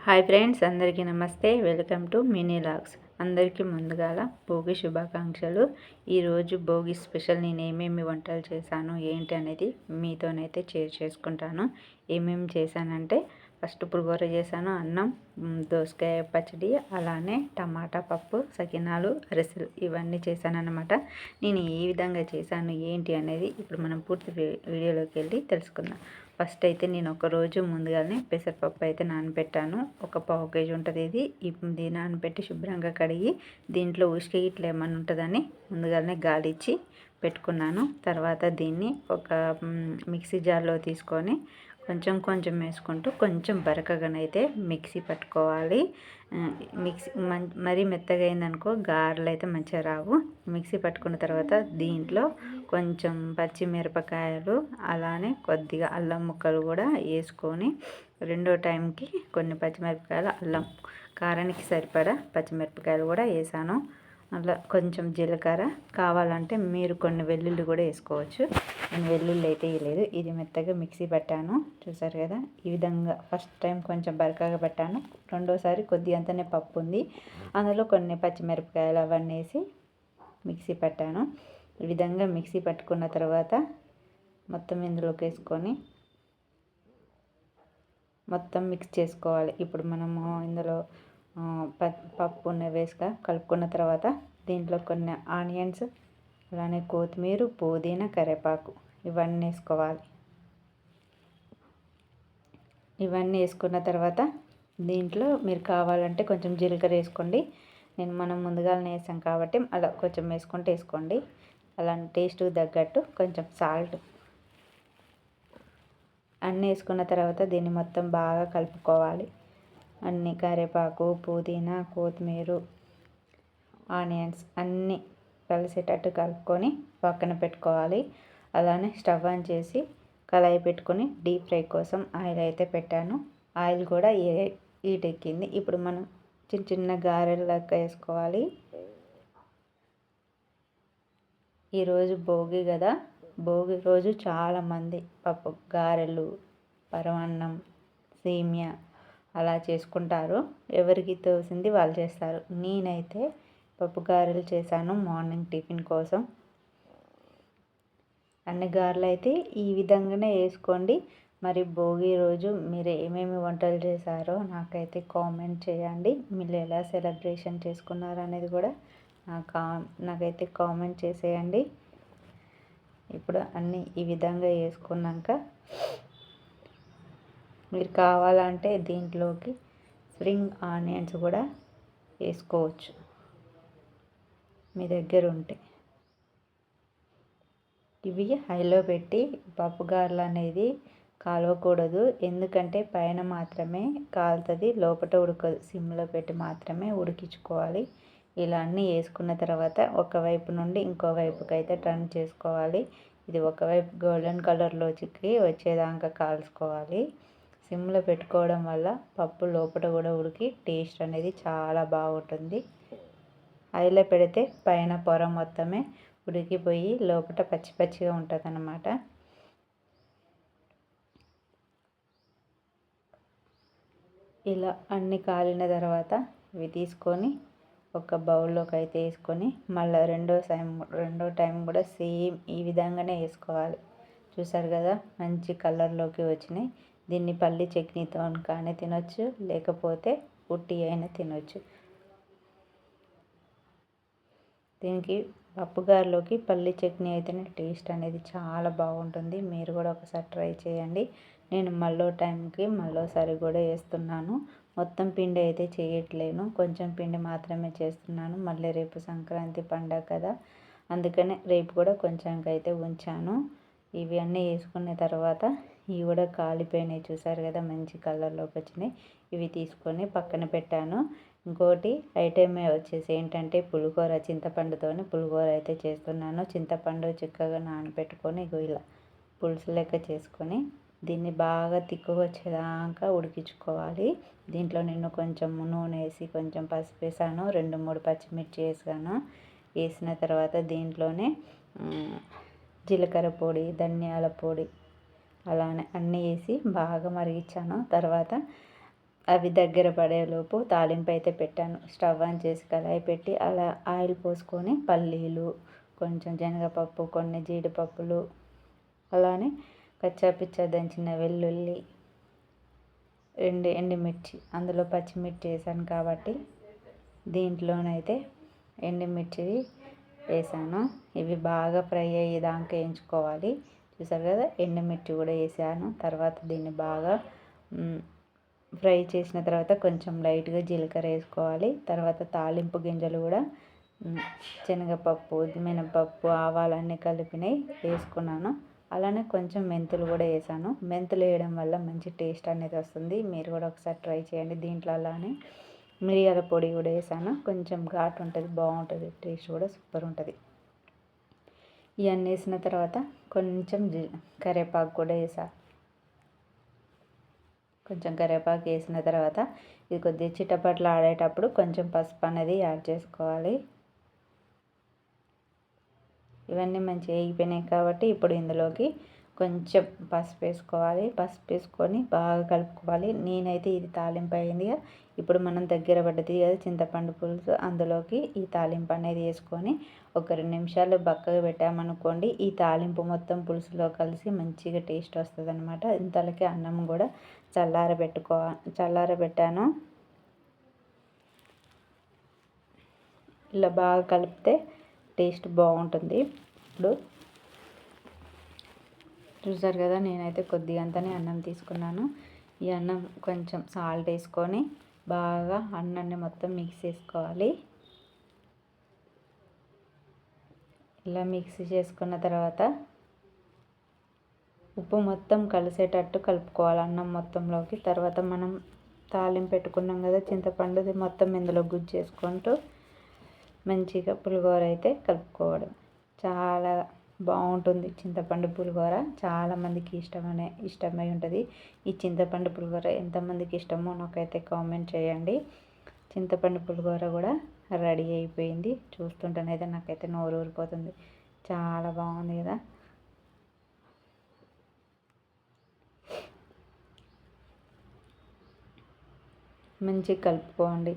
Hi friends, అందరికీ నమస్తే. Welcome to Mini Logs. అందరికీ ముందుగాల భోగి శుభాకాంక్షలు. ఈరోజు భోగి స్పెషల్ నేను ఏమేమి వంటలు చేశాను ఏంటి అనేది మీతోనైతే షేర్ చేసుకుంటాను. ఏమేమి చేశానంటే ఫస్ట్ పులిహోర చేశాను, అన్నం, దోసకాయ పచ్చడి, అలానే టమాటా పప్పు, సకినాలు, అరిసెలు ఇవన్నీ చేశానన్నమాట. నేను ఏ విధంగా చేశాను ఏంటి అనేది ఇప్పుడు మనం పూర్తి వీడియోలోకి వెళ్ళి తెలుసుకుందాం. ఫస్ట్ అయితే నేను ఒక రోజు ముందుగానే పెసరపప్పు అయితే నానబెట్టాను. ఒక పావు కేజీ ఉంటుంది. ఇది నానబెట్టి శుభ్రంగా కడిగి దీంట్లో ఉసుక ఇట్లా ఏమన్నా ఉంటుందని ముందుగానే గాలిచ్చి పెట్టుకున్నాను. తర్వాత దీన్ని ఒక మిక్సీ జార్లో తీసుకొని కొంచెం కొంచెం వేసుకుంటూ కొంచెం బరకగానైతే మిక్సీ పట్టుకోవాలి. మరీ మెత్తగా అయిందనుకో గారెలు అయితే మంచిగా రావు. మిక్సీ పట్టుకున్న తర్వాత దీంట్లో కొంచెం పచ్చిమిరపకాయలు, అలానే కొద్దిగా అల్లం ముక్కలు కూడా వేసుకొని రెండో టైంకి కొన్ని పచ్చిమిరపకాయలు, అల్లం, కారానికి సరిపడా పచ్చిమిరపకాయలు కూడా వేసాను. అలా కొంచెం జీలకర్ర, కావాలంటే మీరు కొన్ని వెల్లుల్లి కూడా వేసుకోవచ్చు. నేను వెల్లుల్లి అయితే వేయలేదు. ఇది మెత్తగా మిక్సీ పట్టాను. చూసారు కదా, ఈ విధంగా ఫస్ట్ టైం కొంచెం బరకగా పట్టాను. రెండోసారి కొద్ది అంతనే పప్పు ఉంది, అందులో కొన్ని పచ్చిమిరపకాయలు అవన్నీ వేసి మిక్సీ పట్టాను. ఈ విధంగా మిక్సీ పట్టుకున్న తర్వాత మొత్తం ఇందులోకి వేసుకొని మొత్తం మిక్స్ చేసుకోవాలి. ఇప్పుడు మనము ఇందులో పప్పు వేసుక కలుపుకున్న తర్వాత దీంట్లో కొన్ని ఆనియన్స్, అలానే కొత్తిమీర, పుదీనా, కరివేపాకు ఇవన్నీ వేసుకోవాలి. ఇవన్నీ వేసుకున్న తర్వాత దీంట్లో మీరు కావాలంటే కొంచెం జీలకర్ర వేసుకోండి. మనం ముందుగానే వేసాం కాబట్టి అలా కొంచెం వేసుకోండి. అలాంటి టేస్ట్కి తగ్గట్టు కొంచెం సాల్ట్ అన్నీ వేసుకున్న తర్వాత దీన్ని మొత్తం బాగా కలుపుకోవాలి. అన్నీ కరివేపాకు, పుదీనా, కొత్తిమీర, ఆనియన్స్ అన్నీ కలిసేటట్టు కలుపుకొని పక్కన పెట్టుకోవాలి. అలానే స్టవ్ ఆన్ చేసి కళాయి పెట్టుకొని డీప్ ఫ్రై కోసం ఆయిల్ అయితే పెట్టాను. ఆయిల్ కూడా హీట్ ఎక్కింది. ఇప్పుడు మనం చిన్న చిన్న గారెలు లెక్క వేసుకోవాలి. ఈరోజు భోగి కదా, భోగి రోజు చాలామంది పప్పు గారెలు, పరమాన్నం, సేమియా అలా చేసుకుంటారు. ఎవరికి తోసింది వాళ్ళు చేస్తారు. నేనైతే పప్పు గారెలు చేశాను మార్నింగ్ టిఫిన్ కోసం. అన్ని గారెలు అయితే ఈ విధంగానే వేసుకోండి. మరి భోగి రోజు మీరు ఏమేమి వంటలు చేశారో నాకైతే కామెంట్ చేయండి. మీరు ఎలా సెలబ్రేషన్ చేసుకున్నారు అనేది కూడా నాకైతే కామెంట్ చేసేయండి. ఇప్పుడు అన్నీ ఈ విధంగా వేసుకున్నాక మీరు కావాలంటే దీంట్లోకి స్ప్రింగ్ ఆనియన్స్ కూడా వేసుకోవచ్చు మీ దగ్గర ఉంటే. ఇవి హైలో పెట్టి పప్పు గారెలు అనేది కాలవకూడదు, ఎందుకంటే పైన మాత్రమే కాలుతుంది, లోపల ఉడకదు. సిమ్లో పెట్టి మాత్రమే ఉడికించుకోవాలి. ఇలా అన్నీ వేసుకున్న తర్వాత ఒకవైపు నుండి ఇంకో వైపుకి అయితే టర్న్ చేసుకోవాలి. ఇది ఒకవైపు గోల్డెన్ కలర్లోకి వచ్చేదాకా కాల్చుకోవాలి. సిమ్లో పెట్టుకోవడం వల్ల పప్పు లోపల కూడా ఉడికి టేస్ట్ అనేది చాలా బాగుంటుంది. హైలో పెడితే పైన పొర మొత్తమే ఉడికిపోయి లోపల పచ్చి పచ్చిగా ఉంటుంది అన్నమాట. ఇలా అన్నీ కాలిన తర్వాత ఇవి తీసుకొని ఒక బౌల్లోకి అయితే వేసుకొని మళ్ళీ రెండో టైం కూడా సేమ్ ఈ విధంగానే వేసుకోవాలి. చూసారు కదా, మంచి కలర్లోకి వచ్చినాయి. దీన్ని పల్లి చట్నీతో కానీ తినొచ్చు, లేకపోతే ఉట్టి అయినా తినొచ్చు. దీనికి పప్పుగారెలోకి పల్లి చట్నీ అయితేనే టేస్ట్ అనేది చాలా బాగుంటుంది. మీరు కూడా ఒకసారి ట్రై చేయండి. నేను మళ్ళోసారి కూడా వేస్తున్నాను. మొత్తం పిండి అయితే చేయట్లేను, కొంచెం పిండి మాత్రమే చేస్తున్నాను. మళ్ళీ రేపు సంక్రాంతి పండగ కదా, అందుకనే రేపు కూడా కొంచెంకి అయితే ఉంచాను. ఇవి అన్నీ వేసుకున్న తర్వాత ఇవి కూడా కాలిపోయినాయి. చూసారు కదా, మంచి కలర్లోకి వచ్చినాయి. ఇవి తీసుకొని పక్కన పెట్టాను. ఇంకోటి ఐటెం వచ్చేసి ఏంటంటే పులిహోర, చింతపండుతోని పులిహోర అయితే చేస్తున్నాను. చింతపండు చిక్కగా నానబెట్టుకొని ఇలా పులుసు లెక్క చేసుకొని దీన్ని బాగా తిక్కుగా వచ్చేదాకా ఉడికించుకోవాలి. దీంట్లో నేను కొంచెం నూనె వేసి కొంచెం పసుపు వేసాను, 2-3 పచ్చిమిర్చి వేసాను. వేసిన తర్వాత దీంట్లోనే జీలకర్ర పొడి, ధనియాల పొడి అలానే అన్నీ వేసి బాగా మరిగించాను. తర్వాత అవి దగ్గర పడేలోపు తాలింపు అయితే పెట్టాను. స్టవ్ ఆన్ చేసి కళాయి పెట్టి అలా ఆయిల్ పోసుకొని పల్లీలు, కొంచెం శనగపప్పు, కొన్ని జీడిపప్పులు, అలానే కచ్చాపిచ్చా దంచిన వెల్లుల్లి, 2 ఎండుమిర్చి, అందులో పచ్చిమిర్చి వేసాను కాబట్టి దీంట్లోనైతే ఎండుమిర్చి వేసాను. ఇవి బాగా ఫ్రై అయ్యేదాకా వేయించుకోవాలి. చూసారు కదా, ఎండుమిర్చి కూడా వేసాను. తర్వాత దీన్ని బాగా ఫ్రై చేసిన తర్వాత కొంచెం లైట్గా జీలకర్ర వేసుకోవాలి. తర్వాత తాలింపు గింజలు కూడా శనగపప్పు, మినపప్పు, ఆవాలన్నీ కలిపినవి వేసుకున్నాను. అలానే కొంచెం మెంతులు కూడా వేసాను. మెంతులు వేయడం వల్ల మంచి టేస్ట్ అనేది వస్తుంది. మీరు కూడా ఒకసారి ట్రై చేయండి. దీంట్లో అలానే మిరియాల పొడి కూడా వేసాను. కొంచెం ఘాటు ఉంటుంది, బాగుంటుంది, టేస్ట్ కూడా సూపర్ ఉంటుంది. ఇవన్నీ వేసిన తర్వాత కొంచెం కరివేపాకు కూడా వేసాను. కొంచెం కరివేపాకు వేసిన తర్వాత ఇది కొద్దిగా చిటపట్లు ఆడేటప్పుడు కొంచెం పసుపు అనేది యాడ్ చేసుకోవాలి. ఇవన్నీ మంచిగా వేగిపోయినాయి కాబట్టి ఇప్పుడు ఇందులోకి కొంచెం పసుపు వేసుకోవాలి. పసుపు వేసుకొని బాగా కలుపుకోవాలి. నేనైతే ఇది తాలింపు అయింది. ఇప్పుడు మనం దగ్గర పడ్డది కదా చింతపండు పులుసు, అందులోకి ఈ తాలింపు అనేది వేసుకొని ఒక 2 నిమిషాలు పక్కకు పెట్టామనుకోండి, ఈ తాలింపు మొత్తం పులుసులో కలిసి మంచిగా టేస్ట్ వస్తుంది అనమాట. ఇంతలోకి అన్నం కూడా చల్లారబెట్టాను. ఇలా బాగా కలిపితే టేస్ట్ బాగుంటుంది. ఇప్పుడు చూసారు కదా, నేనైతే కొద్దిగా అంతనే అన్నం తీసుకున్నాను. ఈ అన్నం కొంచెం సాల్ట్ వేసుకొని బాగా అన్నాన్ని మొత్తం మిక్స్ చేసుకోవాలి. ఇలా మిక్స్ చేసుకున్న తర్వాత ఉప్పు మొత్తం కలిసేటట్టు కలుపుకోవాలి అన్నం మొత్తంలోకి. తర్వాత మనం తాలింపు పెట్టుకున్నాం కదా చింతపండుది, మొత్తం ఇందులో గుజ్జు చేసుకుంటూ మంచిగా పులిహోర అయితే కలుపుకోవడం. చాలా బాగుంటుంది చింతపండు పులిహోర. చాలామందికి ఇష్టమై ఉంటుంది. ఈ చింతపండు పులిహోర ఎంతమందికి ఇష్టమో నాకైతే కామెంట్ చేయండి. చింతపండు పులిహోర కూడా రెడీ అయిపోయింది. చూస్తుంటేనైతే నాకైతే నోరు ఊరిపోతుంది. చాలా బాగుంది కదా. మంచిగా కలుపుకోండి.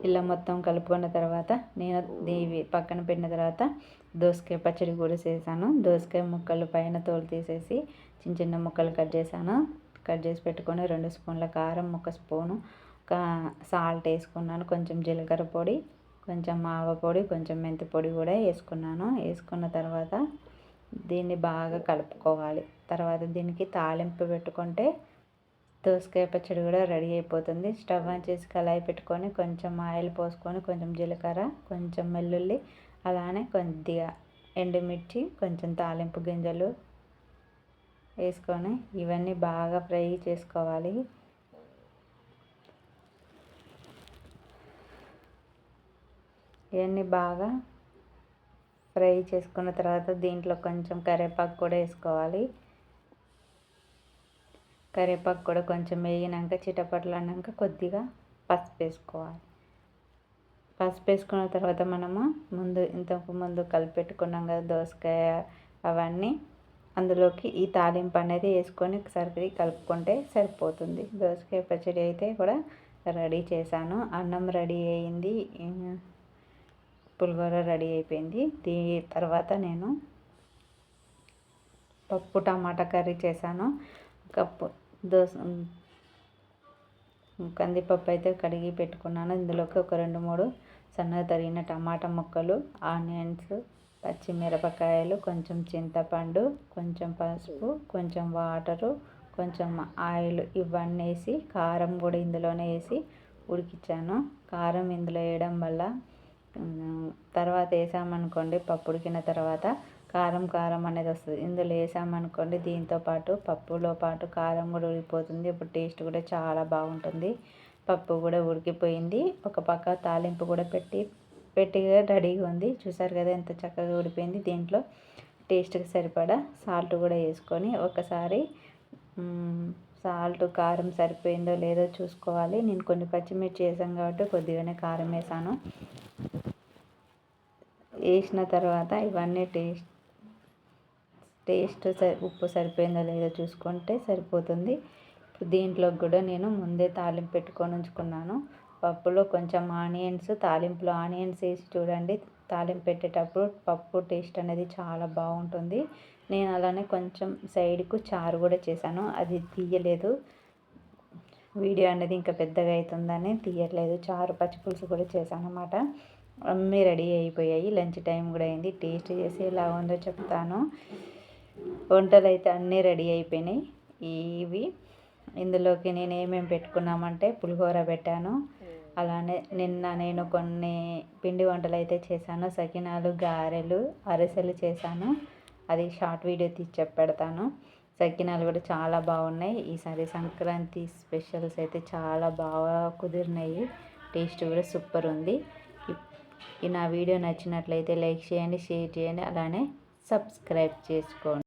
ఇలా మొత్తం కలుపుకున్న తర్వాత నేను ఇవి పక్కన పెట్టిన తర్వాత దోసకాయ పచ్చడి కూడా చేశాను. దోసకాయ ముక్కలు పైన తోలు తీసేసి చిన్న చిన్న ముక్కలు కట్ చేశాను. కట్ చేసి పెట్టుకొని 2 స్పూన్ల కారం, 1 స్పూను సాల్ట్ వేసుకున్నాను. కొంచెం జీలకర్ర పొడి, కొంచెం ఆవ పొడి, కొంచెం మెంతి పొడి కూడా వేసుకున్నాను. వేసుకున్న తర్వాత దీన్ని బాగా కలుపుకోవాలి. తర్వాత దీనికి తాలింపు పెట్టుకుంటే దోసకాయ పచ్చడి కూడా రెడీ అయిపోతుంది. స్టవ్ ఆన్ చేసి కళాయి పెట్టుకొని కొంచెం ఆయిల్ పోసుకొని కొంచెం జీలకర్ర, కొంచెం వెల్లుల్లి, అలానే కొద్దిగా ఎండుమిర్చి, కొంచెం తాలింపు గింజలు వేసుకొని ఇవన్నీ బాగా ఫ్రై చేసుకోవాలి. ఇవన్నీ బాగా ఫ్రై చేసుకున్న తర్వాత దీంట్లో కొంచెం కరివేపాకు కూడా వేసుకోవాలి. కరివేపాకు కూడా కొంచెం వేగినాక చిటపట్లు అన్నాక కొద్దిగా పసుపు వేసుకోవాలి. పసుపు వేసుకున్న తర్వాత మనము ఇంతకు ముందు కలిపెట్టుకున్నాం కదా దోసకాయ అవన్నీ, అందులోకి ఈ తాలింపు అనేది వేసుకొని ఒకసారి కలుపుకుంటే సరిపోతుంది. దోసకాయ పచ్చడి అయితే కూడా రెడీ చేశాను. అన్నం రెడీ అయింది, పులిహోర రెడీ అయిపోయింది. దీని తర్వాత నేను పప్పు టమాటా కర్రీ చేశాను. కప్పు కందిపప్పు అయితే కడిగి పెట్టుకున్నాను. ఇందులోకి ఒక 2-3 సన్నగా తరిగిన టమాటా ముక్కలు, ఆనియన్స్, పచ్చిమిరపకాయలు, కొంచెం చింతపండు, కొంచెం పసుపు, కొంచెం వాటరు, కొంచెం ఆయిల్ ఇవన్నీ వేసి కారం కూడా ఇందులోనే వేసి ఉడికించాను. కారం ఇందులో వేయడం వల్ల తర్వాత వేసామనుకోండి, పప్పు ఉడికిన తర్వాత కారం అనేది వస్తుంది. ఇందులో వేసామనుకోండి, దీంతో పాటు పప్పులో పాటు కారం కూడా ఉడికిపోతుంది. ఇప్పుడు టేస్ట్ కూడా చాలా బాగుంటుంది. పప్పు కూడా ఉడికిపోయింది. ఒక పక్క తాలింపు కూడా పెట్టిగా రెడీగా ఉంది. చూసారు కదా ఎంత చక్కగా ఉడిపోయింది. దీంట్లో టేస్ట్కి సరిపడా సాల్ట్ కూడా వేసుకొని ఒకసారి సాల్ట్ కారం సరిపోయిందో లేదో చూసుకోవాలి. నేను కొన్ని పచ్చిమిర్చి వేసాను కాబట్టి కొద్దిగానే కారం వేసాను. వేసిన తర్వాత ఇవన్నీ ఉప్పు సరిపోయిందో లేదో చూసుకుంటే సరిపోతుంది. దీంట్లోకి కూడా నేను ముందే తాలింపు పెట్టుకొని ఉంచుకున్నాను. పప్పులో కొంచెం ఆనియన్స్, తాలింపులో ఆనియన్స్ వేసి చూడండి. తాలింపు పెట్టేటప్పుడు పప్పు టేస్ట్ అనేది చాలా బాగుంటుంది. నేను అలానే కొంచెం సైడ్కు చారు కూడా చేశాను, అది తీయలేదు. వీడియో అనేది ఇంకా పెద్దగా అవుతుందని తీయట్లేదు. చారు పచ్చిపులుసు కూడా చేశాను అన్నమాట. అన్నీ రెడీ అయిపోయాయి. లంచ్ టైం కూడా అయింది. టేస్ట్ చేసి ఎలా ఉందో చెప్తాను. వంటలు అయితే అన్నీ రెడీ అయిపోయినాయి. ఇవి ఇందులోకి నేను ఏమేమి పెట్టుకున్నామంటే పులిహోర పెట్టాను. అలానే నిన్న నేను కొన్ని పిండి వంటలు అయితే చేశాను. సకినాలు, గారెలు, అరిసెలు చేశాను. అది షార్ట్ వీడియో తీసి పెడతాను. సకినాలు కూడా చాలా బాగున్నాయి. ఈసారి సంక్రాంతి స్పెషల్స్ అయితే చాలా బాగా కుదిరినాయి. టేస్ట్ కూడా సూపర్ ఉంది. నా వీడియో నచ్చినట్లయితే లైక్ చేయండి, షేర్ చేయండి, అలానే సబ్స్క్రైబ్ చేసుకోండి.